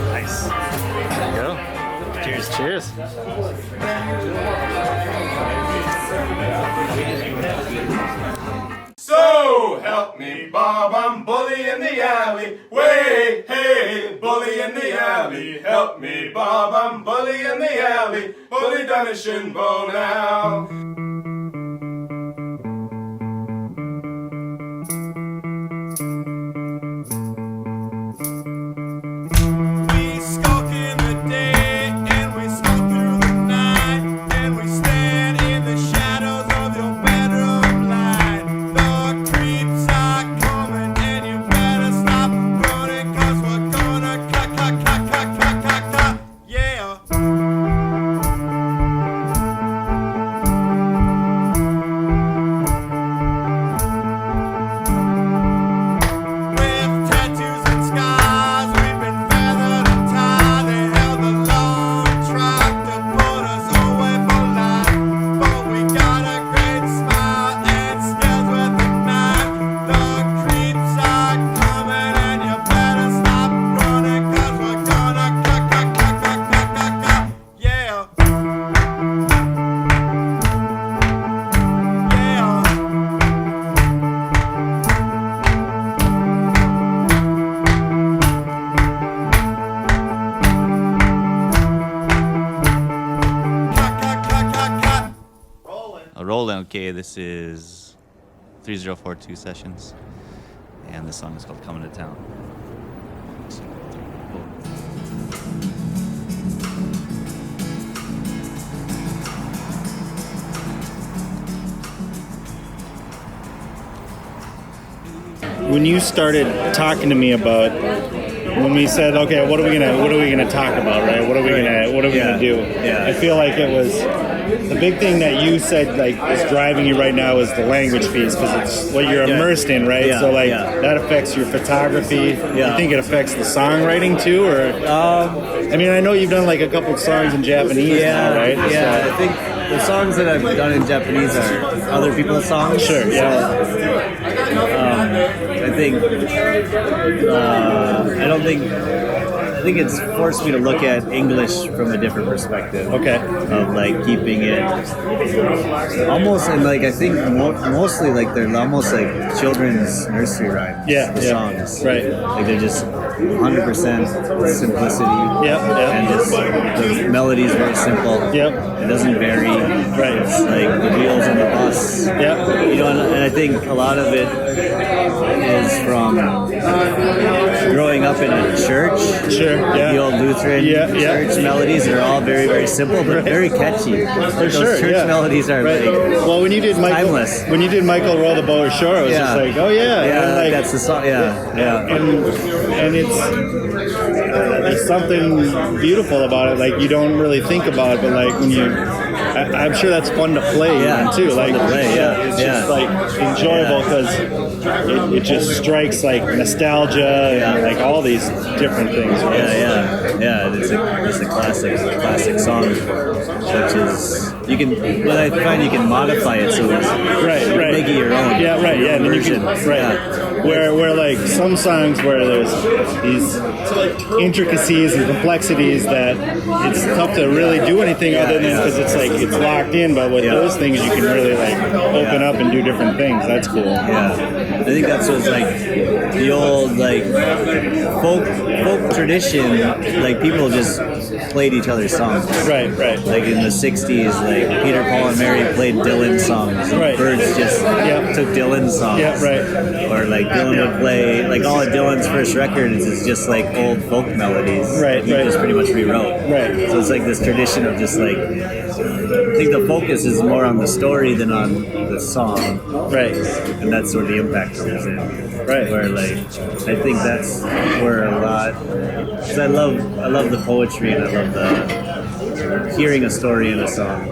Nice. There you go. Cheers, cheers. So help me, Bob, I'm bully in the alley. Way, hey, bully in the alley. Help me, Bob, I'm bully in the alley. Bully done a shin bone now. Okay, this is 3042 Sessions, and this song is called Coming to Town. When you started talking to me about when we said, okay, what are we gonna talk about, right? What are we gonna do? Yeah. I feel like it was the big thing that you said like is driving you right now is the language piece because it's what you're immersed in, right? So like that affects your photography. You think it affects the songwriting too, or? I mean, I know you've done like a couple of songs in Japanese now, right? Yeah, I think the songs that I've done in Japanese are other people's songs. Sure, yeah. I think it's forced me to look at English from a different perspective. Okay. Of like keeping it almost, and like I think mostly like they're almost like children's nursery rhymes. The songs. Right. Like they're just 100% simplicity. Yep. And just the melody is very simple. Yep. It doesn't vary. Right. It's like the wheels on the bus. Yep. You know, and I think a lot of it is from growing up in a church. Sure. Yeah. The old Lutheran church melodies are all very, very simple but very catchy. Those church melodies are like well, when you did timeless. When you did Michael Roll the Bow Ashore, it was just like, oh yeah, and like, that's the song. And it's something beautiful about it. Like you don't really think about it, but like when you, I'm sure that's fun to play even too. Like it's just like enjoyable because it just strikes like nostalgia and like all these different things. Right? Yeah. It's a classic song, which is you can. What I find you can modify it so easily. Right. Make it your own. Yeah, right. Yeah, and then you can where like some songs where there's these intricacies and complexities that it's tough to really do anything other than because it's like it's locked in. But with those things, you can really like open up and do different things. That's cool. Yeah, I think that's what's like the old like folk tradition. Like people just played each other's songs. Right. Like in the '60s, like Peter, Paul, and Mary played Dylan songs. And Birds just took Dylan songs. Yeah, right. Or like Dylan would play like all of Dylan's first records is just like old folk melodies. Right. He just pretty much rewrote. Right. So it's like this tradition of just like I think the focus is more on the story than on the song. Right. And that's where the impact comes in. Right. Where like I think that's where a lot. Because I love the poetry and I love the hearing a story in a song.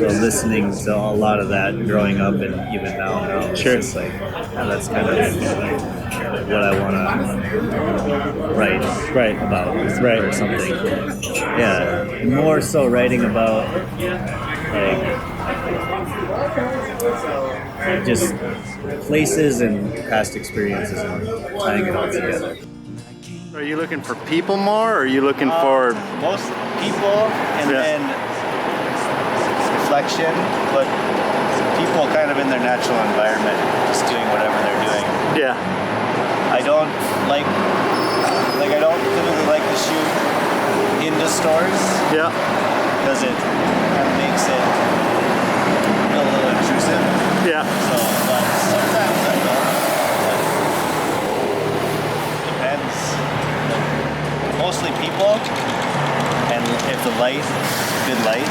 So listening to a lot of that growing up and even now, it's Sure. just like that's kind of what I want to write about or something. Yeah, more so writing about like just places and past experiences and tying it all together. Are you looking for people more, or are you looking for Most people and Yeah. then reflection, but people kind of in their natural environment, just doing whatever they're doing. yeah, I don't I don't typically like to shoot into stores yeah, because it kind of makes it feel a little intrusive. yeah, So, but sometimes I don't. Depends. Mostly people, and if the light, good light,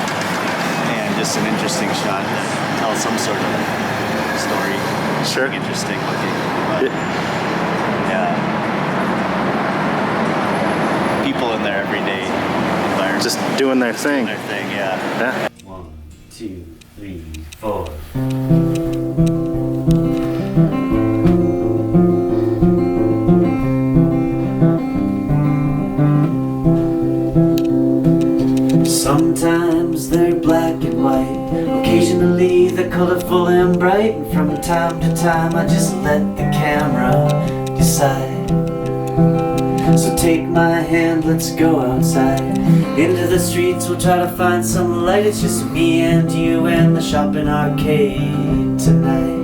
and just an interesting shot that tells some sort of story. Sure. Interesting looking. But, yeah. People in their everyday environment. just doing their thing. their thing, yeah. Yeah. 1, 2, 3, 4. Sometimes they're black and white, occasionally they're colorful and bright, and from time to time I just let the camera decide. So take my hand, let's go outside into the streets, we'll try to find some light. It's just me and you and the shopping arcade tonight.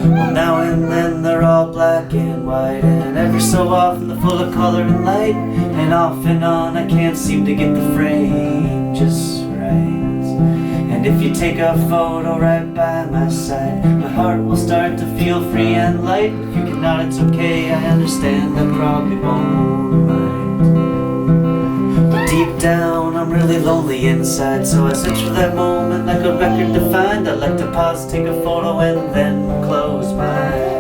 Well, now and then they're all black and white, and every so often they're full of color and light. And off and on I can't seem to get the frame just right. And if you take a photo right by my side, my heart will start to feel free and light. If you cannot, it's okay, I understand, I probably won't mind. But deep down I'm really lonely inside, so I search for that moment like a record to find. I like to pause, take a photo, and then close my eyes.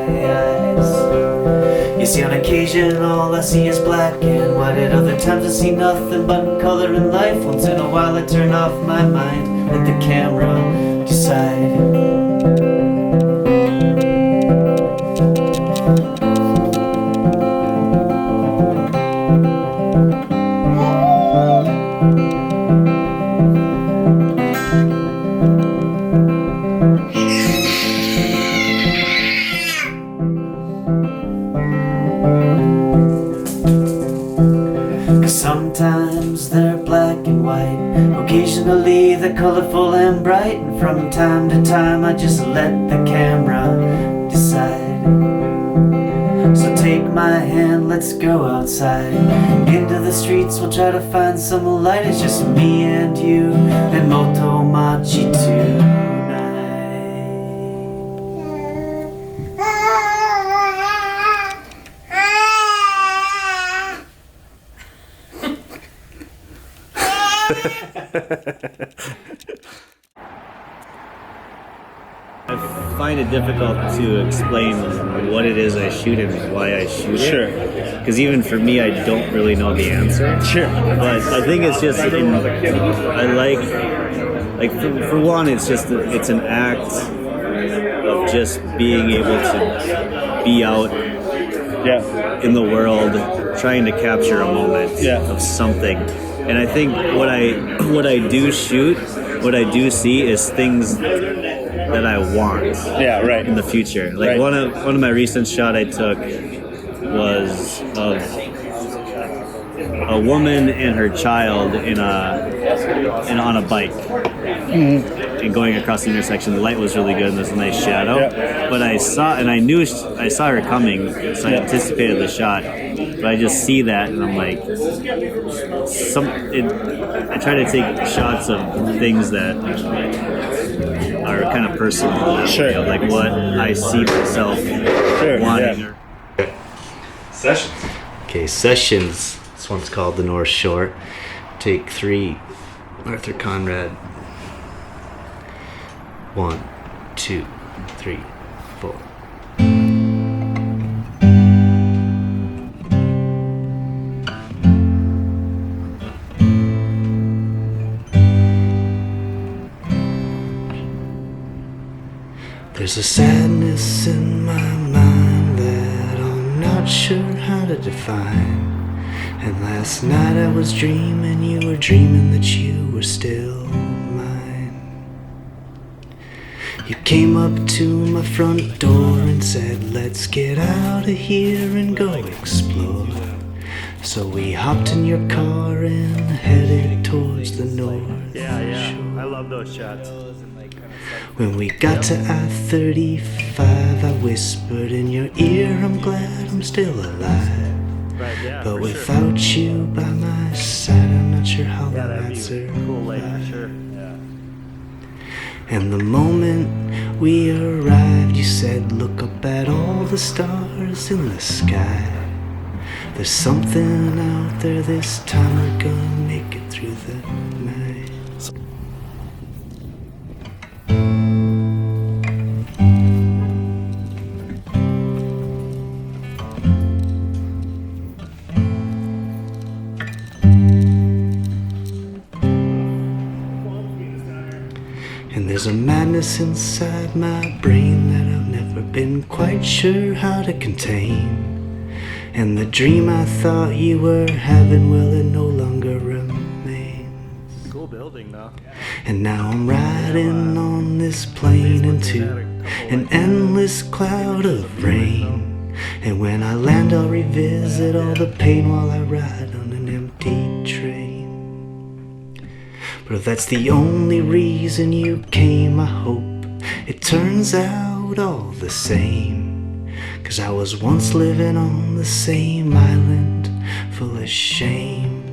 You see, on occasion all I see is black and white. At other times I see nothing but color and life. Once in a while I turn off my mind, let the camera decide. Sometimes they're black and white, occasionally they're colorful and bright, and from time to time I just let the camera decide. So take my hand, let's go outside into the streets, we'll try to find some light. It's just me and you and Motomachi tonight. I find it difficult to explain what it is I shoot and why I shoot it. Sure. Because even for me, I don't really know the answer. Sure. But I think it's just, I like for one, it's it's an act of just being able to be out Yeah, in the world, trying to capture a moment Yeah. of something. And I think what I do shoot, what I do see is things that I want yeah, right. in the future. Like Right. one of my recent shot I took was of a woman and her child on a bike. And going across the intersection, the light was really good and there's a nice shadow. Yeah. But I saw her coming, so I anticipated the shot. But I just see that and I'm like, I try to take shots of things that are kind of personal, Sure. you know, like what I see myself wanting. yeah. Sessions. Okay, Sessions. This one's called The North Shore. Take 3, Arthur Conrad. 1, 2, 3, 4. There's a sadness in my mind that I'm not sure how to define. And last night I was dreaming you were dreaming that you were still mine. You came up to my front door and said, let's get out of here and go explore. So we hopped in your car and headed towards the north shore. I love those shots. When we got to I-35, I whispered in your ear, I'm glad I'm still alive. Right, yeah. But without you by my side, I'm not sure how Yeah, long that'd I'd be survive. cool lake for sure. Yeah. And the moment we arrived, you said, look up at all the stars in the sky. There's something out there this time, we're gonna make it through the night. And there's a madness inside my brain that I've never been quite sure how to contain. And the dream I thought you were having, well, it no longer remains. Cool building though. And now I'm riding on this plane into an endless cloud of rain. And when I land I'll revisit all the pain while I ride on an empty train. But if that's the only reason you came, I hope it turns out all the same. 'Cause I was once living on the same island, full of shame.